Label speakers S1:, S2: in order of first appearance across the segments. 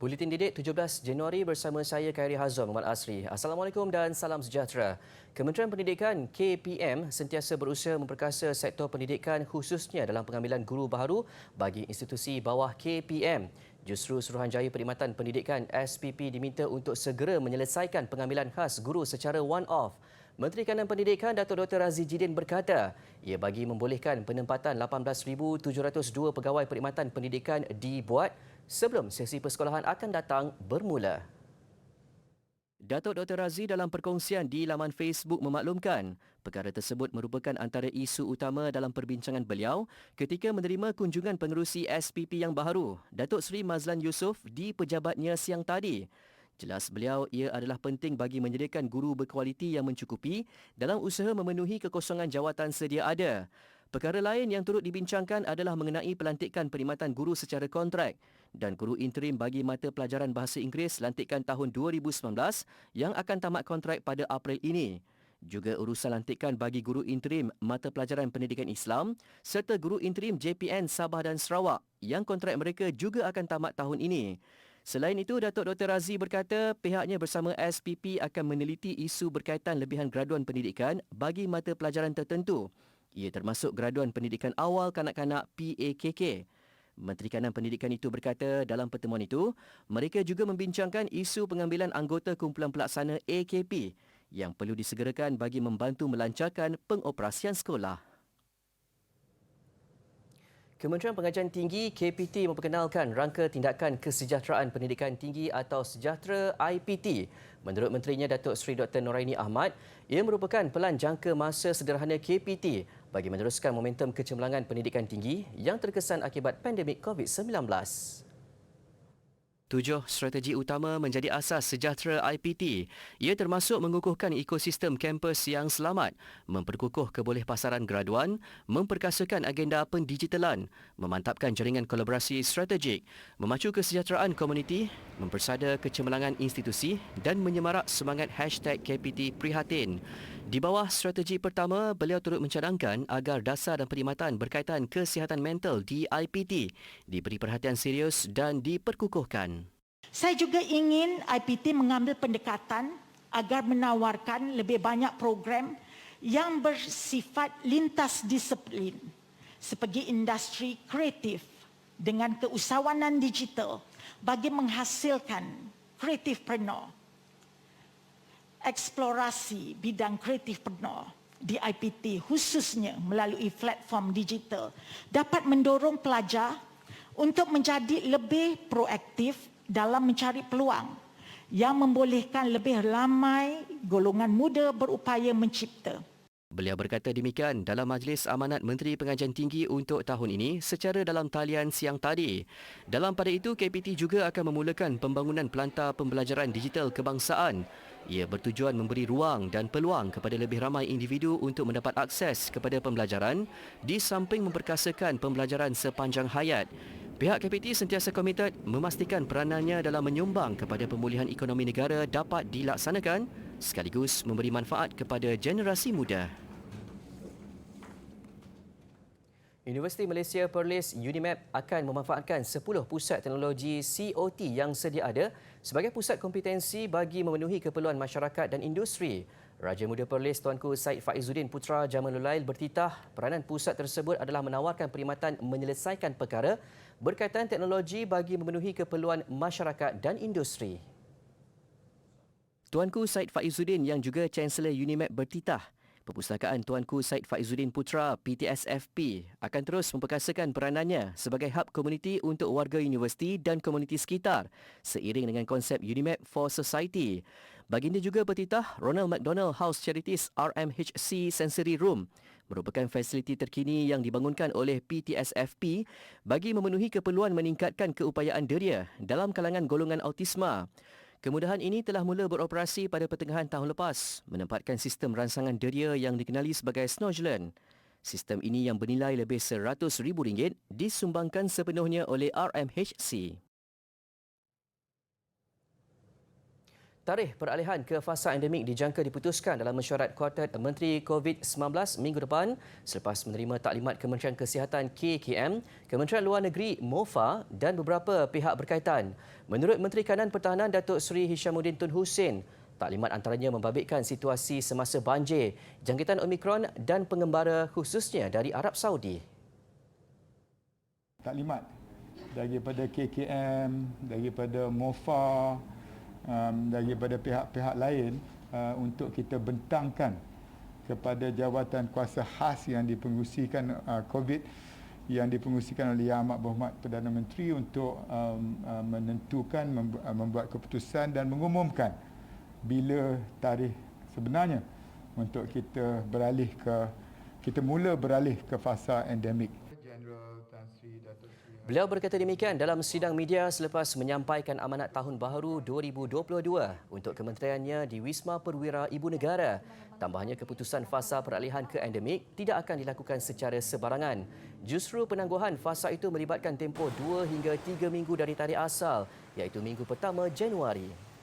S1: Buletin Didik 17 Januari bersama saya Khairi Hazam Muhammad Asri. Assalamualaikum dan salam sejahtera. Kementerian Pendidikan KPM sentiasa berusaha memperkasa sektor pendidikan khususnya dalam pengambilan guru baharu bagi institusi bawah KPM. Justru Suruhanjaya Perkhidmatan Pendidikan SPP diminta untuk segera menyelesaikan pengambilan khas guru secara one-off. Menteri Kanan Pendidikan Datuk Dr. Razzie Jidin berkata, ia bagi membolehkan penempatan 18,702 pegawai perkhidmatan pendidikan dibuat sebelum sesi persekolahan akan datang bermula. Datuk Dr. Razzie dalam perkongsian di laman Facebook memaklumkan, perkara tersebut merupakan antara isu utama dalam perbincangan beliau ketika menerima kunjungan pengerusi SPP yang baharu, Datuk Seri Mazlan Yusof di pejabatnya siang tadi. Jelas beliau, ia adalah penting bagi menyediakan guru berkualiti yang mencukupi dalam usaha memenuhi kekosongan jawatan sedia ada. Perkara lain yang turut dibincangkan adalah mengenai pelantikan perkhidmatan guru secara kontrak dan guru interim bagi mata pelajaran Bahasa Inggeris lantikan tahun 2019 yang akan tamat kontrak pada April ini. Juga urusan lantikan bagi guru interim mata pelajaran pendidikan Islam serta guru interim JPN Sabah dan Sarawak yang kontrak mereka juga akan tamat tahun ini. Selain itu, Datuk Dr. Razzie berkata pihaknya bersama SPP akan meneliti isu berkaitan lebihan graduan pendidikan bagi mata pelajaran tertentu. Ia termasuk graduan pendidikan awal kanak-kanak PAKK. Menteri Kanan Pendidikan itu berkata dalam pertemuan itu, mereka juga membincangkan isu pengambilan anggota kumpulan pelaksana AKP yang perlu disegerakan bagi membantu melancarkan pengoperasian sekolah. Kementerian Pengajian Tinggi KPT memperkenalkan rangka tindakan kesejahteraan pendidikan tinggi atau Sejahtera IPT. Menurut Menterinya Datuk Seri Dr. Noraini Ahmad, ia merupakan pelan jangka masa sederhana KPT bagi meneruskan momentum kecemerlangan pendidikan tinggi yang terkesan akibat pandemik COVID-19. 7 strategi utama menjadi asas Sejahtera IPT. Ia termasuk mengukuhkan ekosistem kampus yang selamat, memperkukuh kebolehpasaran graduan, memperkasakan agenda pendigitalan, memantapkan jaringan kolaborasi strategik, memacu kesejahteraan komuniti, mempersada kecemerlangan institusi dan menyemarak semangat #KPT Prihatin. Di bawah strategi pertama, beliau turut mencadangkan agar dasar dan perkhidmatan berkaitan kesihatan mental di IPT diberi perhatian serius dan diperkukuhkan.
S2: Saya juga ingin IPT mengambil pendekatan agar menawarkan lebih banyak program yang bersifat lintas disiplin sebagai industri kreatif dengan keusahawanan digital bagi menghasilkan kreatifpreneur. Eksplorasi bidang kreatifpreneur di IPT khususnya melalui platform digital dapat mendorong pelajar untuk menjadi lebih proaktif dalam mencari peluang yang membolehkan lebih ramai golongan muda berupaya mencipta.
S1: Beliau berkata demikian dalam Majlis Amanat Menteri Pengajian Tinggi untuk tahun ini secara dalam talian siang tadi. Dalam pada itu, KPT juga akan memulakan pembangunan pelantar pembelajaran digital kebangsaan. Ia bertujuan memberi ruang dan peluang kepada lebih ramai individu untuk mendapat akses kepada pembelajaran di samping memperkasakan pembelajaran sepanjang hayat. Pihak KPT sentiasa komited memastikan peranannya dalam menyumbang kepada pemulihan ekonomi negara dapat dilaksanakan sekaligus memberi manfaat kepada generasi muda. Universiti Malaysia Perlis UNIMAP akan memanfaatkan 10 pusat teknologi COT yang sedia ada sebagai pusat kompetensi bagi memenuhi keperluan masyarakat dan industri. Raja Muda Perlis Tuanku Syed Faizuddin Putra Jamalul Lail bertitah peranan pusat tersebut adalah menawarkan perkhidmatan menyelesaikan perkara berkaitan teknologi bagi memenuhi keperluan masyarakat dan industri. Tuanku Syed Faizuddin yang juga Chancellor UNIMAP bertitah Perpustakaan Tuanku Syed Faizuddin Putra PTSFP akan terus memperkasakan peranannya sebagai hub komuniti untuk warga universiti dan komuniti sekitar seiring dengan konsep UNIMAP for Society. Baginda juga bertitah Ronald McDonald House Charities RMHC Sensory Room merupakan fasiliti terkini yang dibangunkan oleh PTSFP bagi memenuhi keperluan meningkatkan keupayaan deria dalam kalangan golongan autisma. Kemudahan ini telah mula beroperasi pada pertengahan tahun lepas, menempatkan sistem rangsangan deria yang dikenali sebagai Snodgeland. Sistem ini yang bernilai lebih RM100,000 disumbangkan sepenuhnya oleh RMHC. Tarikh peralihan ke fasa endemik dijangka diputuskan dalam mesyuarat Kuartet Menteri COVID-19 minggu depan selepas menerima taklimat Kementerian Kesihatan KKM, Kementerian Luar Negeri MOFA dan beberapa pihak berkaitan. Menurut Menteri Kanan Pertahanan Datuk Seri Hishamuddin Tun Hussein, taklimat antaranya membabitkan situasi semasa banjir, jangkitan Omikron dan pengembara khususnya dari Arab Saudi.
S3: Taklimat daripada KKM, daripada MOFA, daripada pihak-pihak lain untuk kita bentangkan kepada jawatan kuasa khas yang dipengerusikan COVID yang dipengerusikan oleh Yang Amat Berhormat Perdana Menteri untuk menentukan, membuat keputusan dan mengumumkan bila tarikh sebenarnya untuk kita mula beralih ke fasa endemik.
S1: Beliau berkata demikian dalam sidang media selepas menyampaikan amanat Tahun Baharu 2022 untuk kementeriannya di Wisma Perwira Ibu Negara. Tambahnya, keputusan fasa peralihan ke endemik tidak akan dilakukan secara sebarangan. Justru penangguhan fasa itu melibatkan tempoh 2 hingga 3 minggu dari tarikh asal, iaitu minggu pertama Januari.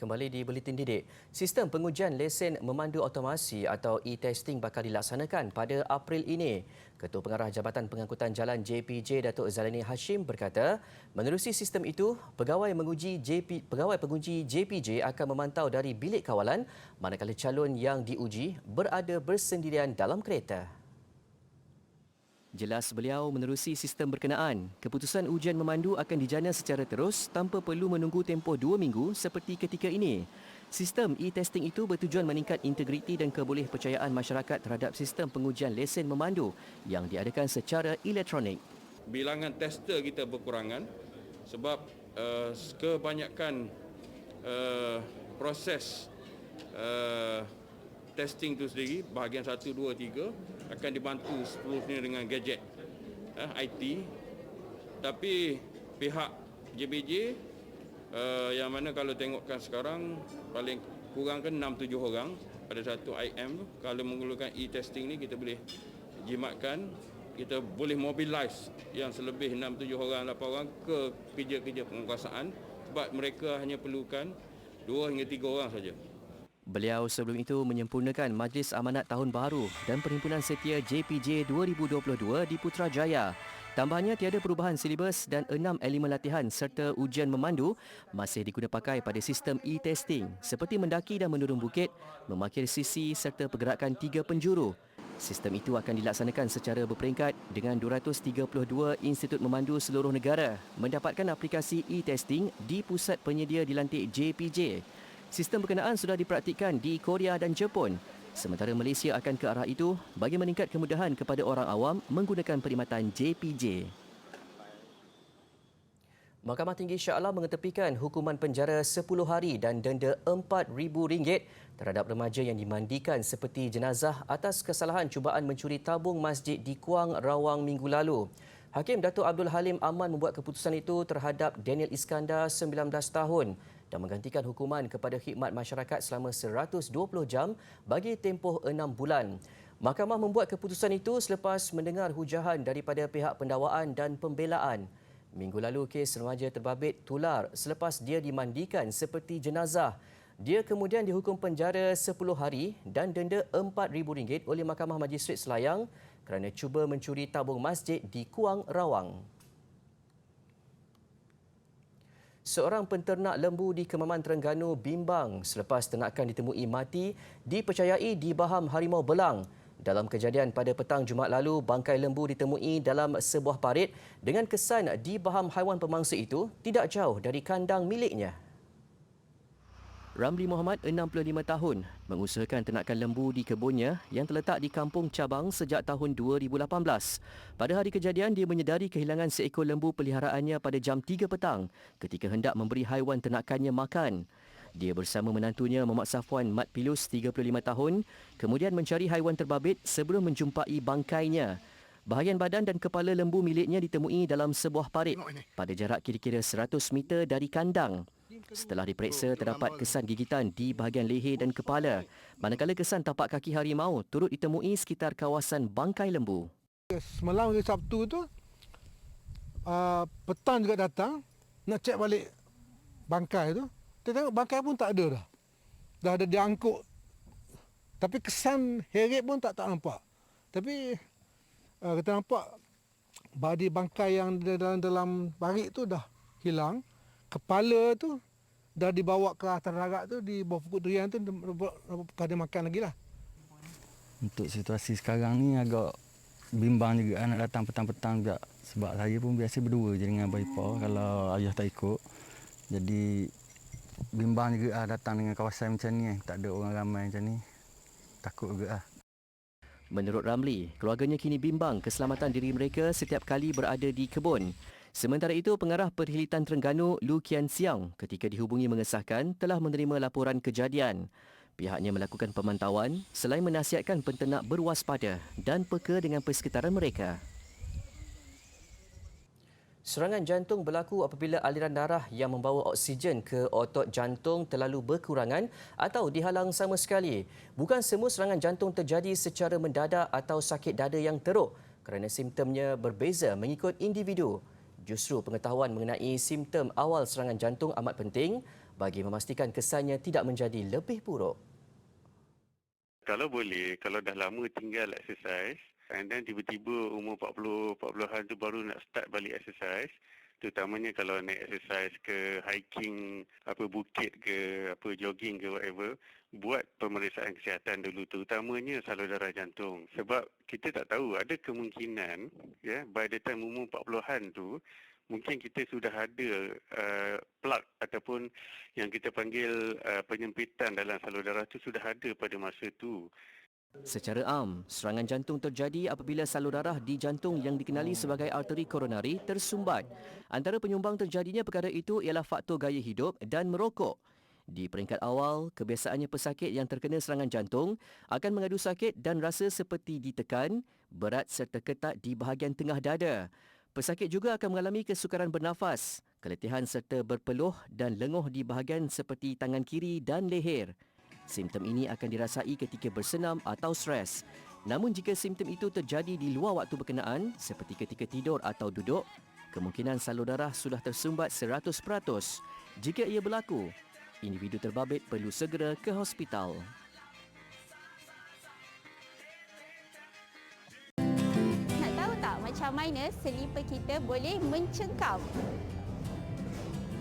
S1: Kembali di Buletin Didik, sistem pengujian lesen memandu otomasi atau e-testing bakal dilaksanakan pada April ini. Ketua Pengarah Jabatan Pengangkutan Jalan JPJ Datuk Zalaini Hashim berkata, menerusi sistem itu, pegawai penguji JPJ akan memantau dari bilik kawalan manakala calon yang diuji berada bersendirian dalam kereta. Jelas beliau menerusi sistem berkenaan. Keputusan ujian memandu akan dijana secara terus tanpa perlu menunggu tempoh 2 minggu seperti ketika ini. Sistem e-testing itu bertujuan meningkat integriti dan kebolehpercayaan masyarakat terhadap sistem pengujian lesen memandu yang diadakan secara elektronik.
S4: Bilangan tester kita berkurangan sebab kebanyakan proses testing itu sendiri, bahagian 1, 2, 3 akan dibantu seterusnya dengan gadget IT. Tapi pihak JPJ yang mana kalau tengokkan sekarang paling kurang kan 6-7 orang pada satu IM. Kalau menggunakan e-testing ni kita boleh jimatkan, kita boleh mobilize yang selebih 6-7 orang, 8 orang ke kerja-kerja penguasaan sebab mereka hanya perlukan 2 hingga 3 orang saja.
S1: Beliau sebelum itu menyempurnakan Majlis Amanat Tahun Baharu dan Perhimpunan Setia JPJ 2022 di Putrajaya. Tambahnya, tiada perubahan silibus dan 6 elemen latihan serta ujian memandu masih diguna pakai pada sistem e-testing seperti mendaki dan menurun bukit, memakir sisi serta pergerakan 3 penjuru. Sistem itu akan dilaksanakan secara berperingkat dengan 232 institut memandu seluruh negara mendapatkan aplikasi e-testing di pusat penyedia dilantik JPJ. Sistem berkenaan sudah dipraktikkan di Korea dan Jepun. Sementara Malaysia akan ke arah itu bagi meningkat kemudahan kepada orang awam menggunakan perkhidmatan JPJ. Mahkamah Tinggi Shah Alam mengetepikan hukuman penjara 10 hari dan denda RM4,000 terhadap remaja yang dimandikan seperti jenazah atas kesalahan cubaan mencuri tabung masjid di Kuang Rawang minggu lalu. Hakim Datuk Abdul Halim Aman membuat keputusan itu terhadap Daniel Iskandar, 19 tahun dan menggantikan hukuman kepada khidmat masyarakat selama 120 jam bagi tempoh 6 bulan. Mahkamah membuat keputusan itu selepas mendengar hujahan daripada pihak pendakwaan dan pembelaan. Minggu lalu, kes remaja terbabit tular selepas dia dimandikan seperti jenazah. Dia kemudian dihukum penjara 10 hari dan denda RM4,000 oleh Mahkamah Majistret Selayang kerana cuba mencuri tabung masjid di Kuang Rawang. Seorang penternak lembu di Kemaman Terengganu bimbang selepas ternakan ditemui mati dipercayai di baham harimau belang. Dalam kejadian pada petang Jumaat lalu, bangkai lembu ditemui dalam sebuah parit dengan kesan di baham haiwan pemangsa itu tidak jauh dari kandang miliknya. Ramli Muhammad, 65 tahun, mengusahakan ternakan lembu di kebunnya yang terletak di Kampung Cabang sejak tahun 2018. Pada hari kejadian, dia menyedari kehilangan seekor lembu peliharaannya pada jam 3 petang ketika hendak memberi haiwan ternakannya makan. Dia bersama menantunya Muhammad Safwan Mat Pilus, 35 tahun, kemudian mencari haiwan terbabit sebelum menjumpai bangkainya. Bahagian badan dan kepala lembu miliknya ditemui dalam sebuah parit pada jarak kira-kira 100 meter dari kandang. Setelah diperiksa, terdapat kesan gigitan di bahagian leher dan kepala, manakala kesan tapak kaki harimau turut ditemui sekitar kawasan bangkai lembu.
S5: Semalam hari Sabtu tu, petang juga datang, nak cek balik bangkai tu. Kita tengok bangkai pun tak ada dah. Dah ada diangkut. Tapi kesan heret pun tak nampak. Tapi kita nampak badi bangkai yang dalam parit tu dah hilang. Kepala tu dah dibawa ke atas darat tu, di bawah pokok durian tu, ada makan lagi lah.
S6: Untuk situasi sekarang ni agak bimbang juga nak datang petang-petang juga. Sebab saya pun biasa berdua je dengan abang ipar kalau ayah tak ikut. Jadi bimbang juga datang dengan kawasan macam ni. Tak ada orang ramai macam ni. Takut juga lah.
S1: Menurut Ramli, keluarganya kini bimbang keselamatan diri mereka setiap kali berada di kebun. Sementara itu, Pengarah Perkhidmatan Terengganu Lu Kian Siang ketika dihubungi mengesahkan telah menerima laporan kejadian. Pihaknya melakukan pemantauan selain menasihatkan penternak berwaspada dan peka dengan persekitaran mereka. Serangan jantung berlaku apabila aliran darah yang membawa oksigen ke otot jantung terlalu berkurangan atau dihalang sama sekali. Bukan semua serangan jantung terjadi secara mendadak atau sakit dada yang teruk kerana simptomnya berbeza mengikut individu. Justru pengetahuan mengenai simptom awal serangan jantung amat penting bagi memastikan kesannya tidak menjadi lebih buruk.
S7: Kalau boleh, kalau dah lama tinggal exercise and then tiba-tiba umur 40-an tu baru nak start balik exercise, terutamanya kalau naik exercise ke hiking, bukit ke, jogging ke whatever, buat pemeriksaan kesihatan dulu, terutamanya salur darah jantung. Sebab kita tak tahu, ada kemungkinan by the time umur 40-an tu, mungkin kita sudah ada plug ataupun yang kita panggil penyempitan dalam salur darah tu sudah ada pada masa tu.
S1: Secara am, serangan jantung terjadi apabila salur darah di jantung yang dikenali sebagai arteri koronari tersumbat. Antara penyumbang terjadinya perkara itu ialah faktor gaya hidup dan merokok. Di peringkat awal, kebiasaannya pesakit yang terkena serangan jantung akan mengadu sakit dan rasa seperti ditekan, berat serta ketat di bahagian tengah dada. Pesakit juga akan mengalami kesukaran bernafas, keletihan serta berpeluh dan lenguh di bahagian seperti tangan kiri dan leher. Simptom ini akan dirasai ketika bersenam atau stres. Namun jika simptom itu terjadi di luar waktu berkenaan seperti ketika tidur atau duduk, kemungkinan salur darah sudah tersumbat 100%. Jika ia berlaku, individu terbabit perlu segera ke hospital.
S8: Nak tahu tak macam mana selipar kita boleh mencengkam?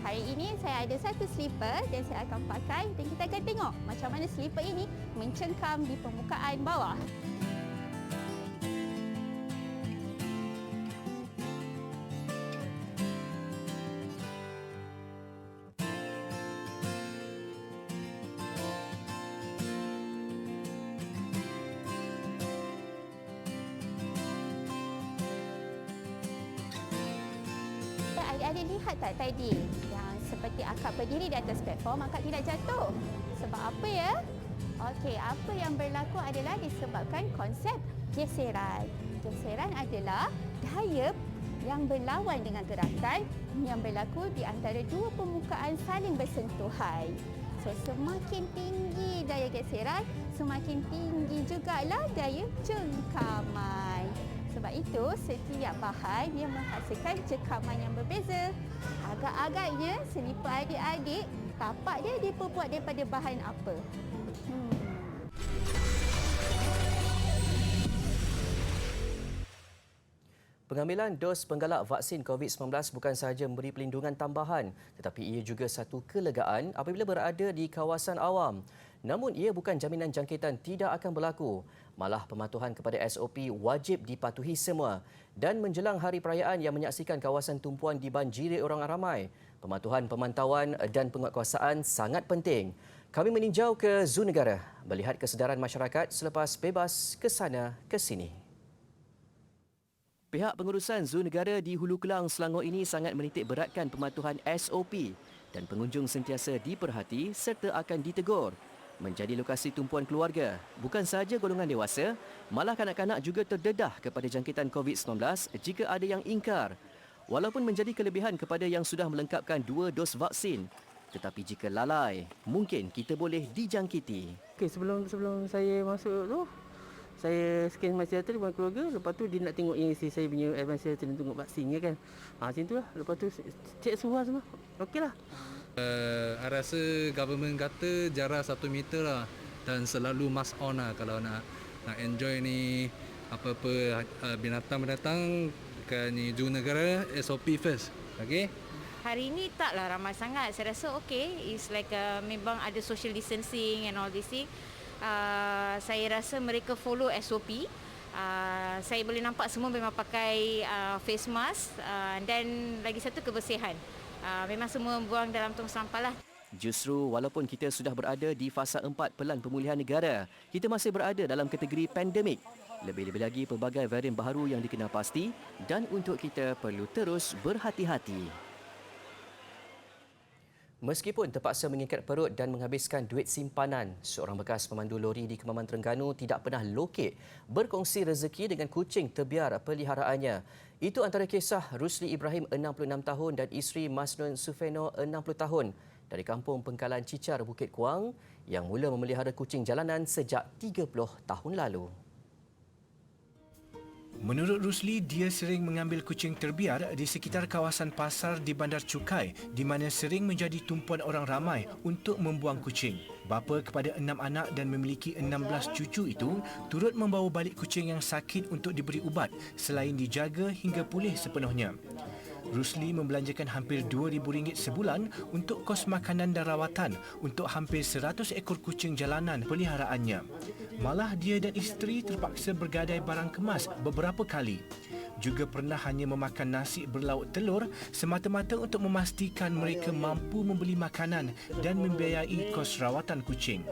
S8: Hari ini saya ada satu selipar dan saya akan pakai dan kita akan tengok macam mana selipar ini mencengkam di permukaan bawah. Ada lihat tak tadi yang seperti akak berdiri di atas platform, akak tidak jatuh. Sebab apa ya? Okey, apa yang berlaku adalah disebabkan konsep geseran. Geseran adalah gaya yang berlawan dengan gerakan yang berlaku di antara dua permukaan saling bersentuhan. So, semakin tinggi daya geseran, semakin tinggi jugalah daya cengkaman. Sebab itu, setiap bahan yang menghasilkan cengkaman yang berbeza. Agak-agaknya, selipar adik-adik, tapak dia diperbuat daripada bahan apa?
S1: Pengambilan dos penggalak vaksin COVID-19 bukan sahaja memberi pelindungan tambahan, tetapi ia juga satu kelegaan apabila berada di kawasan awam. Namun ia bukan jaminan jangkitan tidak akan berlaku. Malah pematuhan kepada SOP wajib dipatuhi semua. Dan menjelang hari perayaan yang menyaksikan kawasan tumpuan dibanjiri orang ramai, pematuhan pemantauan dan penguatkuasaan sangat penting. Kami meninjau ke Zoo Negara melihat kesedaran masyarakat selepas bebas ke sana ke sini. Pihak pengurusan Zoo Negara di Hulu Kelang, Selangor ini sangat menitik beratkan pematuhan SOP dan pengunjung sentiasa diperhati serta akan ditegur. Menjadi lokasi tumpuan keluarga, bukan sahaja golongan dewasa, malah kanak-kanak juga terdedah kepada jangkitan COVID-19 jika ada yang ingkar. Walaupun menjadi kelebihan kepada yang sudah melengkapkan 2 dos vaksin, tetapi jika lalai, mungkin kita boleh dijangkiti.
S9: Okey, sebelum saya masuk tu, saya scan MySejahtera dengan keluarga. Lepas tu dia nak tengok yang isteri saya punya MySejahtera dan tengok vaksin ya kan. Macam tu lah. Lepas tu cek suhu lah semua. Okey lah.
S10: I rasa government kata jarak 1 meter lah. Dan selalu mask on lah kalau nak enjoy ni apa-apa binatang-binatang ke ni Zoo Negara, SOP first. Okey?
S11: Hari ini taklah ramai sangat. Saya rasa okey. It's like memang ada social distancing and all this thing. Saya rasa mereka follow SOP. Saya boleh nampak semua memang pakai face mask dan lagi satu kebersihan. Memang semua buang dalam tong sampah lah.
S1: Justru walaupun kita sudah berada di fasa 4 Pelan Pemulihan Negara, kita masih berada dalam kategori pandemik. Lebih-lebih lagi pelbagai varian baharu yang dikenal pasti dan untuk kita perlu terus berhati-hati. Meskipun terpaksa mengikat perut dan menghabiskan duit simpanan, seorang bekas pemandu lori di Kemaman Terengganu tidak pernah lokek berkongsi rezeki dengan kucing terbiar peliharaannya. Itu antara kisah Rusli Ibrahim 66 tahun dan isteri Masnun Sufeno 60 tahun dari kampung Pengkalan Cicar, Bukit Kuang yang mula memelihara kucing jalanan sejak 30 tahun lalu.
S12: Menurut Rusli, dia sering mengambil kucing terbiar di sekitar kawasan pasar di Bandar Cukai di mana sering menjadi tumpuan orang ramai untuk membuang kucing. Bapa kepada 6 anak dan memiliki 16 cucu itu turut membawa balik kucing yang sakit untuk diberi ubat selain dijaga hingga pulih sepenuhnya. Rusli membelanjakan hampir RM2,000 sebulan untuk kos makanan dan rawatan untuk hampir 100 ekor kucing jalanan peliharaannya. Malah dia dan isteri terpaksa bergadai barang kemas beberapa kali. Juga pernah hanya memakan nasi berlauk telur semata-mata untuk memastikan mereka mampu membeli makanan dan membiayai kos rawatan kucing.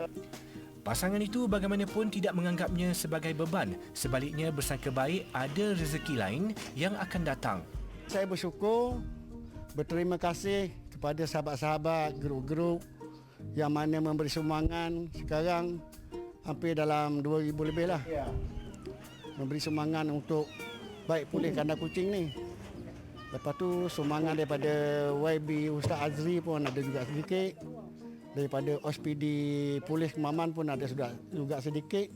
S12: Pasangan itu bagaimanapun tidak menganggapnya sebagai beban, sebaliknya bersangka baik ada rezeki lain yang akan datang.
S13: Saya bersyukur, berterima kasih kepada sahabat-sahabat, grup-grup yang mana memberi sumbangan sekarang hampir dalam 2,000 lebih lah. Memberi sumbangan untuk baik pulih kandang kucing ni. Lepas tu sumbangan daripada YB Ustaz Azri pun ada juga sedikit. Daripada OSPD Polis Kemaman pun ada juga sedikit.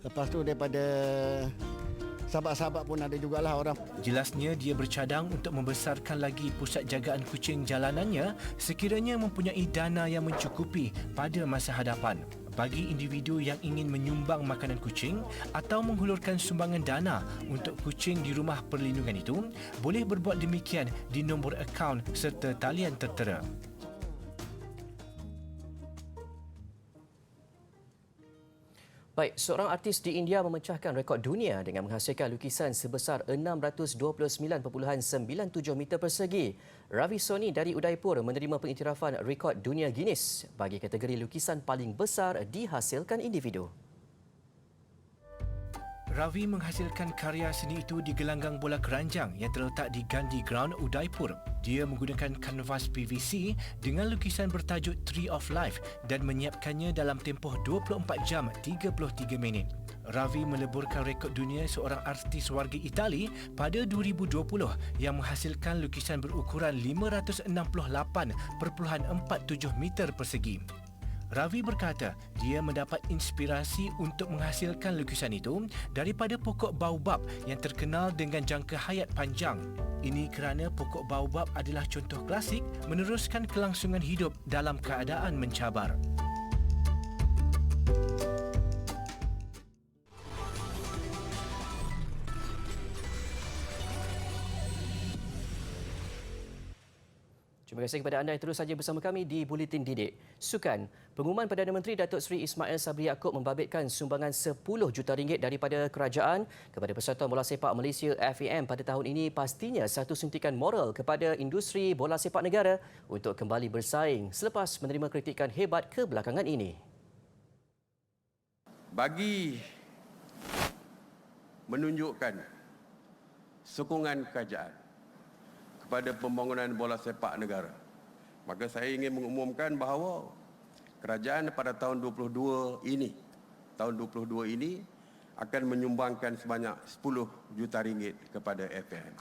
S13: Lepas tu daripada sahabat-sahabat pun ada jugalah orang.
S12: Jelasnya dia bercadang untuk membesarkan lagi pusat jagaan kucing jalanannya sekiranya mempunyai dana yang mencukupi pada masa hadapan. Bagi individu yang ingin menyumbang makanan kucing atau menghulurkan sumbangan dana untuk kucing di rumah perlindungan itu, boleh berbuat demikian di nombor akaun serta talian tertera.
S1: Baik, seorang artis di India memecahkan rekod dunia dengan menghasilkan lukisan sebesar 629.97 meter persegi. Ravi Soni dari Udaipur menerima pengiktirafan rekod dunia Guinness bagi kategori lukisan paling besar dihasilkan individu.
S12: Ravi menghasilkan karya seni itu di gelanggang bola keranjang yang terletak di Gandhi Ground, Udaipur. Dia menggunakan kanvas PVC dengan lukisan bertajuk Tree of Life dan menyiapkannya dalam tempoh 24 jam 33 minit. Ravi meleburkan rekod dunia seorang artis warga Itali pada 2020 yang menghasilkan lukisan berukuran 568.47 meter persegi. Ravi berkata dia mendapat inspirasi untuk menghasilkan lukisan itu daripada pokok baobab yang terkenal dengan jangka hayat panjang. Ini kerana pokok baobab adalah contoh klasik meneruskan kelangsungan hidup dalam keadaan mencabar.
S1: Terima Terima kasih kepada anda yang terus saja bersama kami di Buletin Didik. Sukan, pengumuman Perdana Menteri Datuk Seri Ismail Sabri Yaakob membabitkan sumbangan 10 juta ringgit daripada kerajaan kepada Persatuan Bola Sepak Malaysia FAM pada tahun ini pastinya satu suntikan moral kepada industri bola sepak negara untuk kembali bersaing selepas menerima kritikan hebat kebelakangan ini.
S14: Bagi menunjukkan sokongan kerajaan kepada pembangunan bola sepak negara, maka saya ingin mengumumkan bahawa kerajaan pada tahun 22 ini akan menyumbangkan sebanyak 10 juta ringgit kepada FAM.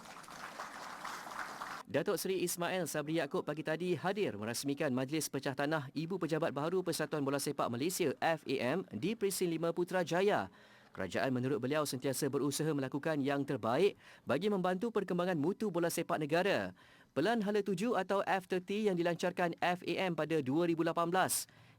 S1: Datuk Seri Ismail Sabri Yaakob pagi tadi hadir merasmikan Majlis Pecah Tanah Ibu Pejabat Baharu Persatuan Bola Sepak Malaysia FAM di Presin 5 Putrajaya. Kerajaan menurut beliau sentiasa berusaha melakukan yang terbaik bagi membantu perkembangan mutu bola sepak negara. Pelan Hala 7 atau F30 yang dilancarkan FAM pada 2018.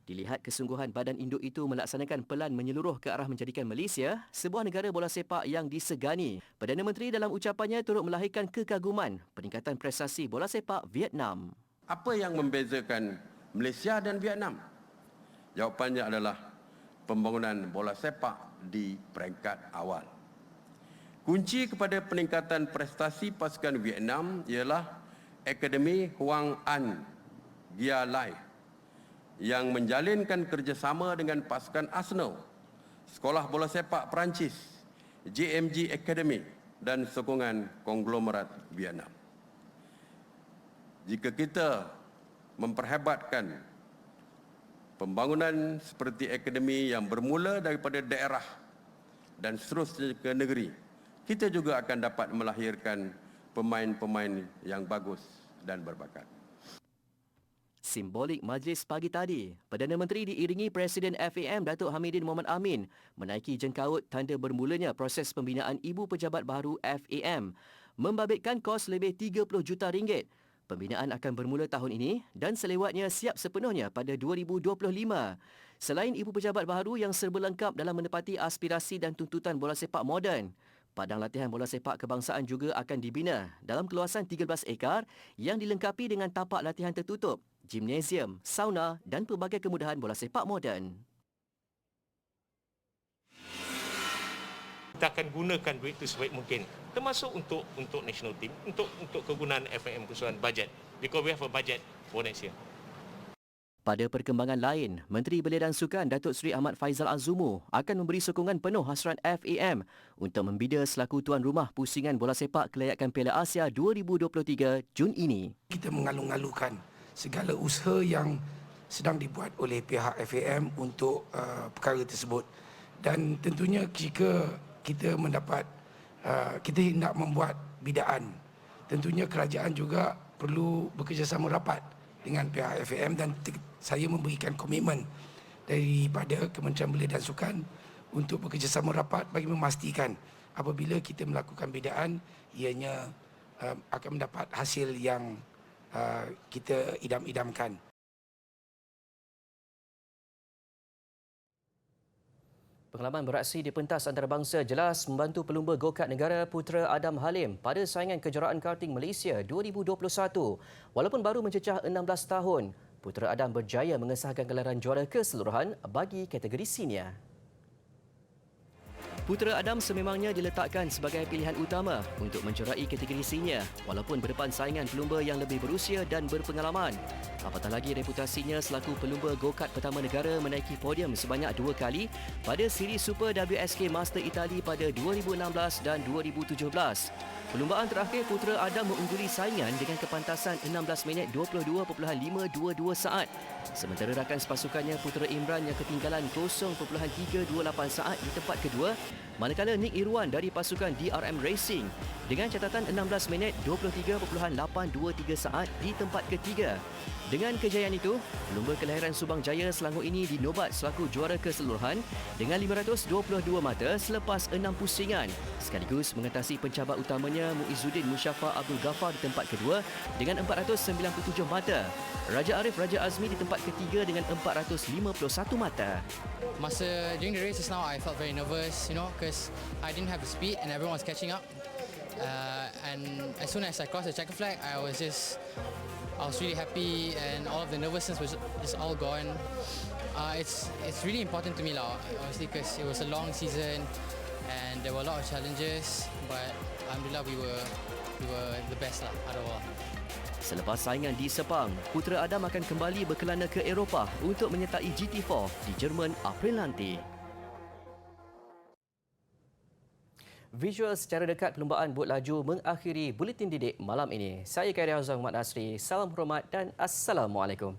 S1: Dilihat kesungguhan badan induk itu melaksanakan pelan menyeluruh ke arah menjadikan Malaysia sebuah negara bola sepak yang disegani. Perdana Menteri dalam ucapannya turut melahirkan kekaguman peningkatan prestasi bola sepak Vietnam.
S14: Apa yang membezakan Malaysia dan Vietnam? Jawapannya adalah pembangunan bola sepak di peringkat awal. Kunci kepada peningkatan prestasi pasukan Vietnam ialah Akademi Hoang An Gia Lai yang menjalinkan kerjasama dengan pasukan Arsenal, Sekolah Bola Sepak Perancis, JMG Academy dan sokongan konglomerat Vietnam. Jika kita memperhebatkan pembangunan seperti akademi yang bermula daripada daerah dan seterusnya ke negeri, kita juga akan dapat melahirkan pemain-pemain yang bagus dan berbakat.
S1: Simbolik majlis pagi tadi, Perdana Menteri diiringi Presiden FAM Datuk Hamidin Mohamad Amin menaiki jengkaut tanda bermulanya proses pembinaan Ibu Pejabat Baharu FAM, membabitkan kos lebih 30 juta ringgit. Pembinaan akan bermula tahun ini dan selewatnya siap sepenuhnya pada 2025. Selain Ibu Pejabat Baharu yang serba lengkap dalam menepati aspirasi dan tuntutan bola sepak moden, padang latihan bola sepak kebangsaan juga akan dibina dalam keluasan 13 ekar yang dilengkapi dengan tapak latihan tertutup, gimnasium, sauna dan pelbagai kemudahan bola sepak moden.
S15: Kita akan gunakan duit itu sebaik mungkin, termasuk untuk national team, untuk kegunaan FAM khususan bajet, because we have a budget for next year.
S1: Pada perkembangan lain, Menteri Belia dan Sukan Datuk Seri Ahmad Faizal Azumu akan memberi sokongan penuh hasrat FAM untuk membida selaku tuan rumah pusingan bola sepak kelayakan Piala Asia 2023 Jun ini.
S16: Kita mengalu-alukan segala usaha yang sedang dibuat oleh pihak FAM untuk perkara tersebut, dan tentunya jika kita kita nak membuat bidaan, tentunya kerajaan juga perlu bekerjasama rapat dengan pihak FAM, dan saya memberikan komitmen daripada Kementerian Belia dan Sukan untuk bekerjasama rapat bagi memastikan apabila kita melakukan bidaan, ianya akan mendapat hasil yang kita idam-idamkan.
S1: Pengalaman beraksi di pentas antarabangsa jelas membantu pelumba go-kart negara Putera Adam Halim pada saingan kejuaraan karting Malaysia 2021. Walaupun baru mencecah 16 tahun, Putera Adam berjaya mengesahkan gelaran juara keseluruhan bagi kategori senior. Putera Adam sememangnya diletakkan sebagai pilihan utama untuk mencerai kategori senior walaupun berdepan saingan pelumba yang lebih berusia dan berpengalaman. Apatah lagi reputasinya selaku pelumba go-kart pertama negara menaiki podium sebanyak 2 kali pada siri Super WSK Master Itali pada 2016 dan 2017. Perlumbaan terakhir Putera Adam mengungguli saingan dengan kepantasan 16 minit 22.522 saat. Sementara rakan sepasukannya Putera Imran yang ketinggalan 0.328 saat di tempat kedua, manakala Nick Irwan dari pasukan DRM Racing dengan catatan 16 minit 23.823 saat di tempat ketiga. Dengan kejayaan itu, pelumba kelahiran Subang Jaya Selangor ini dinobat selaku juara keseluruhan dengan 522 mata selepas 6 pusingan, sekaligus mengatasi pencabar utamanya Muizzuddin Musyafa Abdul Ghaffar di tempat kedua dengan 497 mata. Raja Arif Raja Azmi di tempat ketiga dengan 451 mata.
S17: Masa during the race just now, I felt very nervous, because I didn't have the speed and everyone was catching up. And as soon as I crossed the checker flag, I was just I was really happy, and all of the nervousness was just all gone. It's really important to me lah, obviously, because it was a long season and there were a lot of challenges, but alhamdulillah we were the best lah out of all.
S1: Selepas saingan di Sepang, Putera Adam akan kembali berkelana ke Eropah untuk menyertai GT4 di Jerman April nanti. Visual secara dekat perlumbaan bot laju mengakhiri Buletin Didik malam ini. Saya Khairi Hazam Muhammad Asri. Salam hormat dan Assalamualaikum.